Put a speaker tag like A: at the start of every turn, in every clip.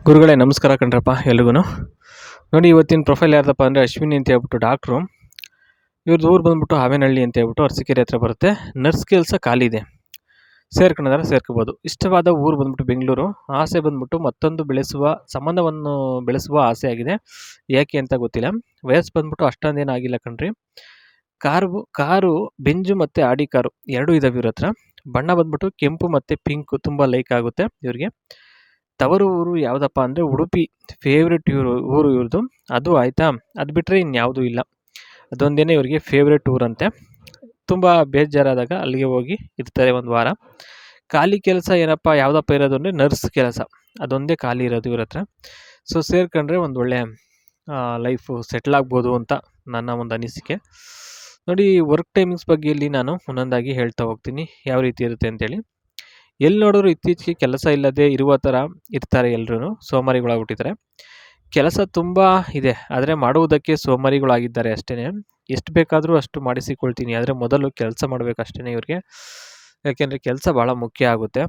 A: ಗುರುಗಳೇ ನಮಸ್ಕಾರ ಕಣ್ರಪ್ಪ ಎಲ್ರಿಗೂ. ನೋಡಿ, ಇವತ್ತಿನ ಪ್ರೊಫೈಲ್ ಯಾರ್ದಪ್ಪ ಅಂದರೆ ಅಶ್ವಿನಿ ಅಂತ ಹೇಳ್ಬಿಟ್ಟು ಡಾಕ್ಟ್ರು. ಇವ್ರದ್ದು ಊರು ಬಂದ್ಬಿಟ್ಟು ಹಾವೇನಹಳ್ಳಿ ಅಂತ ಹೇಳ್ಬಿಟ್ಟು ಅರಸೀಕೆರೆ ಹತ್ರ ಬರುತ್ತೆ. ನರ್ಸ್ ಕೆಲಸ ಖಾಲಿ ಇದೆ, ಸೇರ್ಕೊಂಡ್ರೆ ಸೇರ್ಕೋಬೋದು. ಇಷ್ಟವಾದ ಊರು ಬಂದ್ಬಿಟ್ಟು ಬೆಂಗಳೂರು. ಆಸೆ ಬಂದ್ಬಿಟ್ಟು ಮತ್ತೊಂದು ಸಂಬಂಧವನ್ನು ಬೆಳೆಸುವ ಆಸೆ ಆಗಿದೆ. ಯಾಕೆ ಅಂತ ಗೊತ್ತಿಲ್ಲ. ವಯಸ್ಸು ಬಂದ್ಬಿಟ್ಟು ಅಷ್ಟೊಂದೇನಾಗಿಲ್ಲ ಕಣ್ರಿ. ಕಾರು ಬೆಂಜು ಮತ್ತು ಆಡಿ ಕಾರು ಎರಡೂ ಇದಾವೆ ಇವ್ರ ಹತ್ರ. ಬಣ್ಣ ಬಂದ್ಬಿಟ್ಟು ಕೆಂಪು ಮತ್ತು ಪಿಂಕ್ ತುಂಬ ಲೈಕ್ ಆಗುತ್ತೆ ಇವ್ರಿಗೆ. ತವರು ಊರು ಯಾವುದಪ್ಪ ಅಂದರೆ ಉಡುಪಿ, ಫೇವ್ರೆಟ್ ಊರು ಇವ್ರದ್ದು. ಅದು ಆಯಿತಾ, ಅದು ಬಿಟ್ಟರೆ ಇನ್ಯಾವುದೂ ಇಲ್ಲ. ಅದೊಂದೇ ಇವ್ರಿಗೆ ಫೇವ್ರೆಟ್ ಊರಂತೆ. ತುಂಬ ಬೇಜಾರಾದಾಗ ಅಲ್ಲಿಗೆ ಹೋಗಿ ಇರ್ತಾರೆ ಒಂದು ವಾರ. ಖಾಲಿ ಕೆಲಸ ಏನಪ್ಪ ಯಾವುದಪ್ಪ ಇರೋದು ಅಂದರೆ ನರ್ಸ್ ಕೆಲಸ, ಅದೊಂದೇ ಖಾಲಿ ಇರೋದು ಇವ್ರ ಹತ್ರ. ಸೊ ಸೇರ್ಕೊಂಡ್ರೆ ಒಂದು ಒಳ್ಳೆ ಲೈಫು ಸೆಟ್ಲ್ ಆಗ್ಬೋದು ಅಂತ ನನ್ನ ಒಂದು ಅನಿಸಿಕೆ. ನೋಡಿ, ವರ್ಕ್ ಟೈಮಿಂಗ್ಸ್ ಬಗ್ಗೆ ಇಲ್ಲಿ ನಾನು ಒಂದೊಂದಾಗಿ ಹೇಳ್ತಾ ಹೋಗ್ತೀನಿ ಯಾವ ರೀತಿ ಇರುತ್ತೆ ಅಂತೇಳಿ. ಎಲ್ಲಿ ನೋಡಿದ್ರು ಇತ್ತೀಚೆಗೆ ಕೆಲಸ ಇಲ್ಲದೆ ಇರುವ ಥರ ಇರ್ತಾರೆ ಎಲ್ಲರೂ, ಸೋಮಾರಿಗಳಾಗ್ಬಿಟ್ಟಿದ್ದಾರೆ. ಕೆಲಸ ತುಂಬ ಇದೆ, ಆದರೆ ಮಾಡುವುದಕ್ಕೆ ಸೋಮಾರಿಗಳಾಗಿದ್ದಾರೆ ಅಷ್ಟೇ. ಎಷ್ಟು ಬೇಕಾದರೂ ಅಷ್ಟು ಮಾಡಿಸಿಕೊಳ್ತೀನಿ, ಆದರೆ ಮೊದಲು ಕೆಲಸ ಮಾಡಬೇಕಷ್ಟೇ ಇವ್ರಿಗೆ. ಯಾಕೆಂದರೆ ಕೆಲಸ ಭಾಳ ಮುಖ್ಯ ಆಗುತ್ತೆ.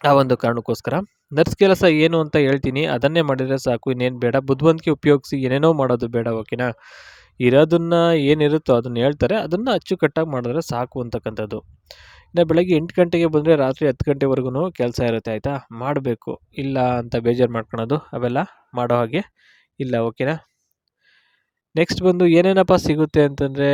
A: ಆ ಒಂದು ಕಾರಣಕ್ಕೋಸ್ಕರ ನರ್ಸ್ ಕೆಲಸ ಏನು ಅಂತ ಹೇಳ್ತೀನಿ, ಅದನ್ನೇ ಮಾಡಿದರೆ ಸಾಕು, ಇನ್ನೇನು ಬೇಡ. ಬುದ್ಧಿವಂತಿಕೆ ಉಪಯೋಗಿಸಿ ಏನೇನೋ ಮಾಡೋದು ಬೇಡ, ಓಕೆನಾ. ಇರೋದನ್ನು ಏನಿರುತ್ತೋ ಅದನ್ನು ಹೇಳ್ತಾರೆ, ಅದನ್ನು ಅಚ್ಚುಕಟ್ಟಾಗಿ ಮಾಡಿದ್ರೆ ಸಾಕು ಅಂತಕ್ಕಂಥದ್ದು. ಇನ್ನು ಬೆಳಗ್ಗೆ 8 ಗಂಟೆಗೆ ಬಂದರೆ ರಾತ್ರಿ 10 ಗಂಟೆವರೆಗೂ ಕೆಲಸ ಇರುತ್ತೆ, ಆಯಿತಾ. ಮಾಡಬೇಕು, ಇಲ್ಲ ಅಂತ ಬೇಜಾರು ಮಾಡ್ಕೊಳೋದು ಅವೆಲ್ಲ ಮಾಡೋ ಹಾಗೆ ಇಲ್ಲ, ಓಕೆನಾ. ನೆಕ್ಸ್ಟ್ ಬಂದು ಏನೇನಪ್ಪ ಸಿಗುತ್ತೆ ಅಂತಂದರೆ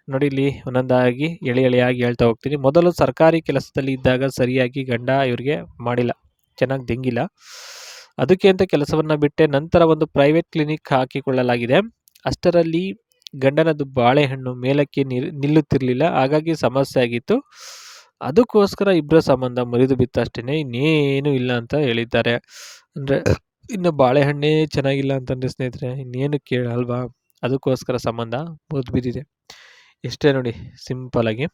A: ನೋಡಿ, ಇಲ್ಲಿ ಒಂದೊಂದಾಗಿ ಎಳೆಯಾಗಿ ಹೇಳ್ತಾ ಹೋಗ್ತೀನಿ. ಮೊದಲು ಸರ್ಕಾರಿ ಕೆಲಸದಲ್ಲಿ ಇದ್ದಾಗ ಸರಿಯಾಗಿ ಗಂಡ ಇವ್ರಿಗೆ ಮಾಡಿಲ್ಲ, ಚೆನ್ನಾಗಿ ದಿಂಗಿಲ್ಲ. ಅದಕ್ಕೆ ಅಂತ ಕೆಲಸವನ್ನು ಬಿಟ್ಟೆ ನಂತರ ಒಂದು ಪ್ರೈವೇಟ್ ಕ್ಲಿನಿಕ್ ಹಾಕಿಕೊಳ್ಳಲಾಗಿದೆ. ಅಷ್ಟರಲ್ಲಿ ಗಂಡನದ್ದು ಬಾಳೆಹಣ್ಣು ಮೇಲಕ್ಕೆ ನಿಲ್ಲುತ್ತಿರಲಿಲ್ಲ, ಹಾಗಾಗಿ ಸಮಸ್ಯೆ ಆಗಿತ್ತು. ಅದಕ್ಕೋಸ್ಕರ ಇಬ್ಬರ ಸಂಬಂಧ ಮುರಿದು ಬಿತ್ತಷ್ಟೇ, ಇನ್ನೇನು ಇಲ್ಲ ಅಂತ ಹೇಳಿದ್ದಾರೆ. ಅಂದರೆ ಇನ್ನು ಬಾಳೆಹಣ್ಣೇ ಚೆನ್ನಾಗಿಲ್ಲ ಅಂತಂದರೆ ಸ್ನೇಹಿತರೆ, ಇನ್ನೇನು ಕೇಳಲ್ವಾ. ಅದಕ್ಕೋಸ್ಕರ ಸಂಬಂಧ ಮುರಿದು ಬಿದ್ದಿದೆ, ಇಷ್ಟೇ ನೋಡಿ, ಸಿಂಪಲಾಗಿ.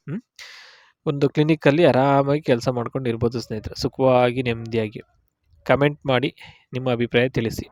A: ಒಂದು ಕ್ಲಿನಿಕಲ್ಲಿ ಆರಾಮಾಗಿ ಕೆಲಸ ಮಾಡ್ಕೊಂಡು ಇರ್ಬೋದು ಸ್ನೇಹಿತರೆ, ಸುಖವಾಗಿ ನೆಮ್ಮದಿಯಾಗಿ. ಕಮೆಂಟ್ ಮಾಡಿ ನಿಮ್ಮ ಅಭಿಪ್ರಾಯ ತಿಳಿಸಿ.